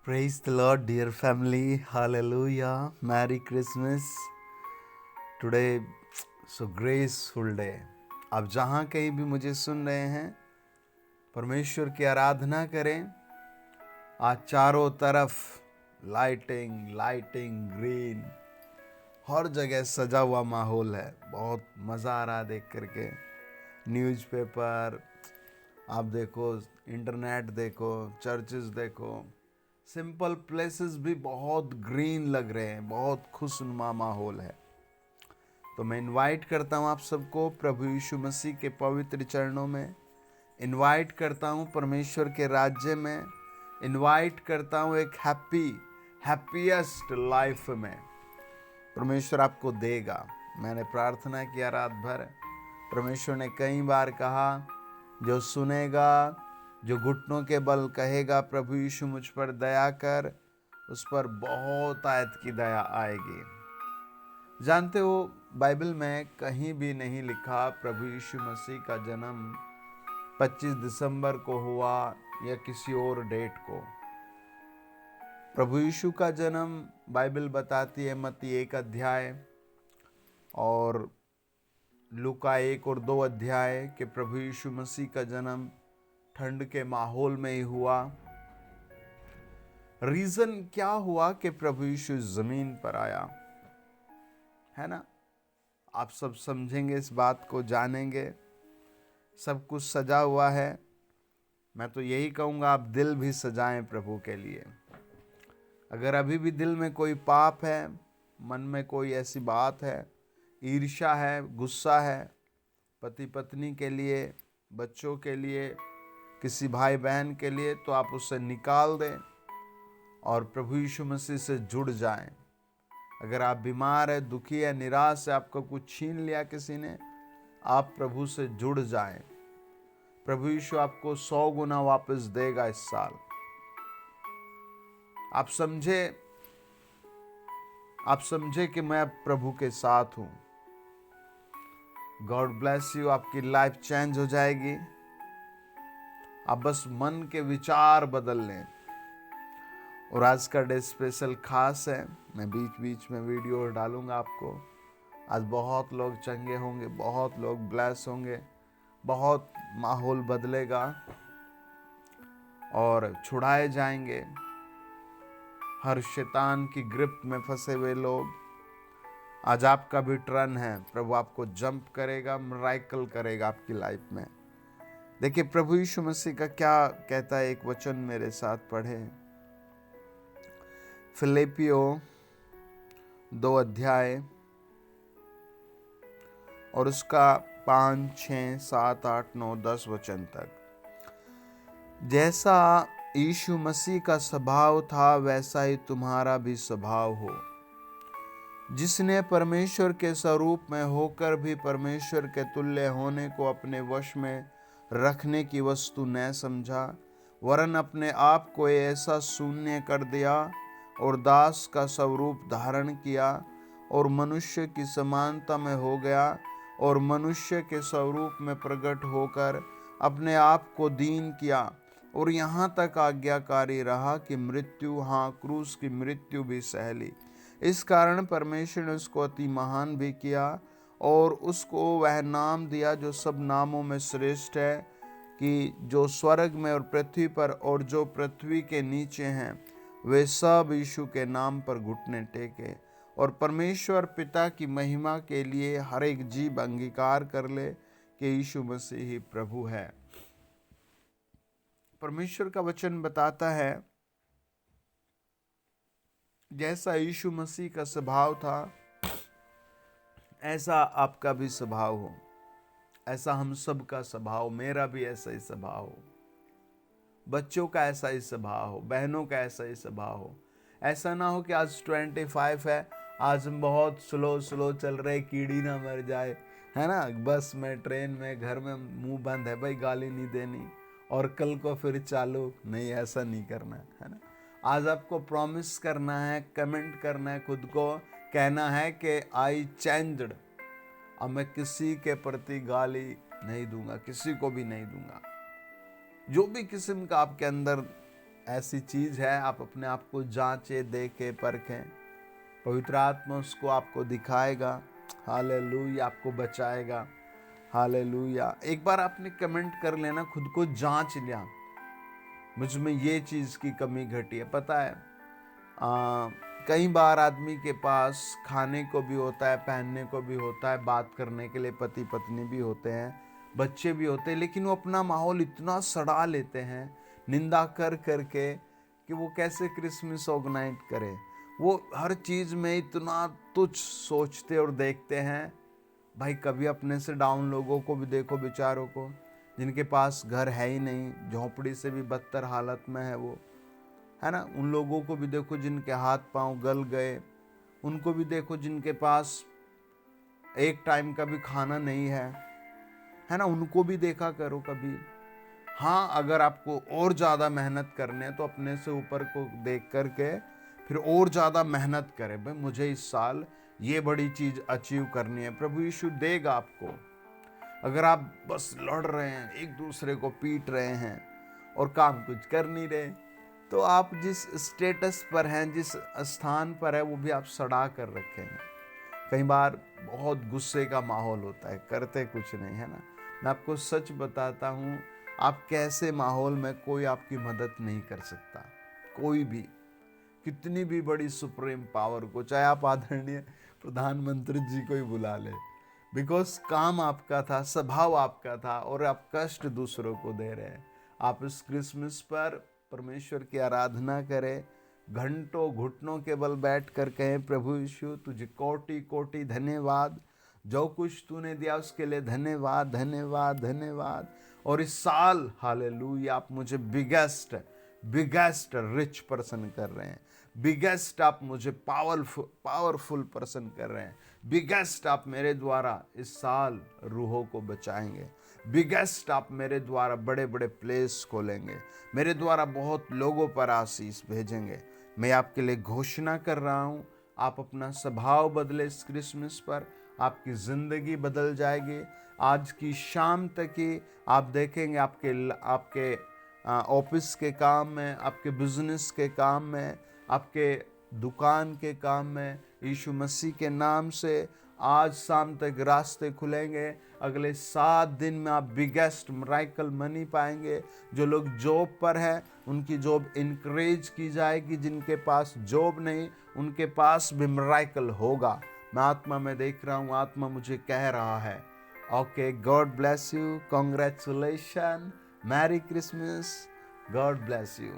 Praise the Lord, dear family. Hallelujah. Merry Christmas. Today, so graceful day. आप जहाँ कहीं भी मुझे सुन रहे हैं, परमेश्वर की आराधना करें। आज चारों तरफ लाइटिंग ग्रीन, हर जगह सजा हुआ माहौल है। बहुत मज़ा आ रहा है देख करके। न्यूज़पेपर आप देखो, इंटरनेट देखो, चर्चेस देखो, सिंपल प्लेसेस भी बहुत ग्रीन लग रहे हैं। बहुत खुशनुमा माहौल है। तो मैं इनवाइट करता हूँ आप सबको प्रभु यीशु मसीह के पवित्र चरणों में। इनवाइट करता हूँ परमेश्वर के राज्य में। इनवाइट करता हूँ एक हैप्पीएस्ट लाइफ में। परमेश्वर आपको देगा। मैंने प्रार्थना किया रात भर। परमेश्वर ने कई बार कहा, जो सुनेगा, जो घुटनों के बल कहेगा प्रभु यीशु मुझ पर दया कर, उस पर बहुत आयत की दया आएगी। जानते हो, बाइबल में कहीं भी नहीं लिखा प्रभु यीशु मसीह का जन्म 25 दिसंबर को हुआ या किसी और डेट को। प्रभु यीशु का जन्म बाइबल बताती है मत्ती 1 अध्याय और लूका 1 और 2 अध्याय के प्रभु यीशु मसीह का जन्म ठंड के माहौल में ही हुआ। रीजन क्या हुआ कि प्रभु यीशु जमीन पर आया, है ना? आप सब समझेंगे, इस बात को जानेंगे। सब कुछ सजा हुआ है। मैं तो यही कहूंगा, आप दिल भी सजाएं प्रभु के लिए। अगर अभी भी दिल में कोई पाप है, मन में कोई ऐसी बात है, ईर्ष्या है, गुस्सा है, पति पत्नी के लिए, बच्चों के लिए, किसी भाई बहन के लिए, तो आप उसे निकाल दें और प्रभु यीशु मसीह से जुड़ जाएं। अगर आप बीमार है, दुखी है, निराश है, आपको कुछ छीन लिया किसी ने, आप प्रभु से जुड़ जाएं। प्रभु यीशु आपको 100 गुना वापस देगा इस साल। आप समझे कि मैं प्रभु के साथ हूं। God bless you. आपकी लाइफ चेंज हो जाएगी। आप बस मन के विचार बदल लें। और आज का डे स्पेशल खास है। मैं बीच बीच में वीडियो डालूंगा आपको। आज बहुत लोग चंगे होंगे, बहुत लोग ब्लेस होंगे, बहुत माहौल बदलेगा और छुड़ाए जाएंगे हर शैतान की ग्रिप में फंसे हुए लोग। आज आपका भी टर्न है। प्रभु आपको जंप करेगा, मिरेकल करेगा आपकी लाइफ में। देखिए प्रभु यीशु मसीह का क्या कहता है, एक वचन मेरे साथ पढ़े। फिलिपियों 2 अध्याय और उसका 5, 6, 7, 8, 9, 10 वचन तक। जैसा यीशु मसीह का स्वभाव था, वैसा ही तुम्हारा भी स्वभाव हो। जिसने परमेश्वर के स्वरूप में होकर भी परमेश्वर के तुल्य होने को अपने वश में रखने की वस्तु न समझा, वरन अपने आप को ऐसा शून्य कर दिया और दास का स्वरूप धारण किया और मनुष्य की समानता में हो गया और मनुष्य के स्वरूप में प्रकट होकर अपने आप को दीन किया और यहाँ तक आज्ञाकारी रहा कि मृत्यु, हाँ क्रूस की मृत्यु भी सह ली। इस कारण परमेश्वर ने उसको अति महान भी किया और उसको वह नाम दिया जो सब नामों में श्रेष्ठ है, कि जो स्वर्ग में और पृथ्वी पर और जो पृथ्वी के नीचे हैं, वे सब यीशु के नाम पर घुटने टेके और परमेश्वर पिता की महिमा के लिए हर एक जीव अंगीकार कर ले कि यीशु मसीह ही प्रभु है। परमेश्वर का वचन बताता है, जैसा यीशु मसीह का स्वभाव था, ऐसा आपका भी स्वभाव हो। ऐसा हम सब का स्वभाव, मेरा भी ऐसा ही स्वभाव हो, बच्चों का ऐसा ही स्वभाव हो, बहनों का ऐसा ही स्वभाव हो। ऐसा ना हो कि आज 25 है, आज हम बहुत स्लो चल रहे, कीड़ी ना मर जाए, है ना? बस में, ट्रेन में, घर में मुंह बंद है, भाई गाली नहीं देनी और कल को फिर चालू नहीं, ऐसा नहीं करना है ना? आज आपको प्रॉमिस करना है, कमेंट करना है, खुद को कहना है कि आई चेंज्ड। अब मैं किसी के प्रति गाली नहीं दूंगा, किसी को भी नहीं दूंगा। जो भी किस्म का आपके अंदर ऐसी चीज़ है, आप अपने आप को जांचें, देखें, परखें। पवित्र आत्मा उसको आपको दिखाएगा। हालेलुया, आपको बचाएगा। हालेलुया। एक बार आपने कमेंट कर लेना, खुद को जांच लिया, मुझ में ये चीज़ की कमी घटी है। पता है कई बार आदमी के पास खाने को भी होता है, पहनने को भी होता है, बात करने के लिए पति पत्नी भी होते हैं, बच्चे भी होते हैं, लेकिन वो अपना माहौल इतना सड़ा लेते हैं निंदा कर करके कि वो कैसे क्रिसमस ऑर्गेनाइज करें। वो हर चीज़ में इतना तुच्छ सोचते और देखते हैं। भाई कभी अपने से डाउन लोगों को भी देखो, बेचारों को, जिनके पास घर है ही नहीं, झोंपड़ी से भी बदतर हालत में है वो, है ना। उन लोगों को भी देखो जिनके हाथ पांव गल गए, उनको भी देखो जिनके पास एक टाइम का भी खाना नहीं है ना। उनको भी देखा करो कभी। हाँ, अगर आपको और ज़्यादा मेहनत करने है तो अपने से ऊपर को देख करके फिर और ज़्यादा मेहनत करें। भाई मुझे इस साल ये बड़ी चीज़ अचीव करनी है, प्रभु यीशु देगा आपको। अगर आप बस लड़ रहे हैं, एक दूसरे को पीट रहे हैं और काम कुछ कर नहीं रहे, तो आप जिस स्टेटस पर हैं, जिस स्थान पर है, वो भी आप सड़ा कर रखेंगे। कई बार बहुत गुस्से का माहौल होता है, करते कुछ नहीं, है ना। मैं आपको सच बताता हूँ, आप कैसे माहौल में कोई आपकी मदद नहीं कर सकता। कोई भी, कितनी भी बड़ी सुप्रीम पावर को, चाहे आप आदरणीय प्रधानमंत्री जी को ही बुला ले, बिकॉज काम आपका था, स्वभाव आपका था, और आप कष्ट दूसरों को दे रहे हैं। आप इस क्रिसमस पर परमेश्वर की आराधना करें, घंटों घुटनों के बल बैठ कर कहें, प्रभु यीशु तुझे कोटि कोटि धन्यवाद, जो कुछ तूने दिया उसके लिए धन्यवाद धन्यवाद धन्यवाद। और इस साल हालेलुया आप मुझे बिगेस्ट रिच पर्सन कर रहे हैं, बिगेस्ट आप मुझे पावरफुल पर्सन कर रहे हैं, बिगेस्ट आप मेरे द्वारा इस साल रूहों को बचाएंगे, बिगेस्ट आप मेरे द्वारा बड़े बड़े प्लेस खोलेंगे, मेरे द्वारा बहुत लोगों पर आशीष भेजेंगे। मैं आपके लिए घोषणा कर रहा हूँ, आप अपना स्वभाव बदले इस क्रिसमस पर, आपकी ज़िंदगी बदल जाएगी। आज की शाम तक ही आप देखेंगे आपके ऑफिस के काम में, आपके बिजनेस के काम में, आपके दुकान के काम में, यीशु मसीह के नाम से आज शाम तक रास्ते खुलेंगे। अगले 7 दिन में आप बिगेस्ट मिरेकल मनी पाएंगे। जो लोग जॉब पर हैं उनकी जॉब इंक्रीज की जाएगी, जिनके पास जॉब नहीं उनके पास भी मिरेकल होगा। मैं आत्मा में देख रहा हूँ, आत्मा मुझे कह रहा है। Okay, God bless you, congratulation, merry Christmas, God bless you.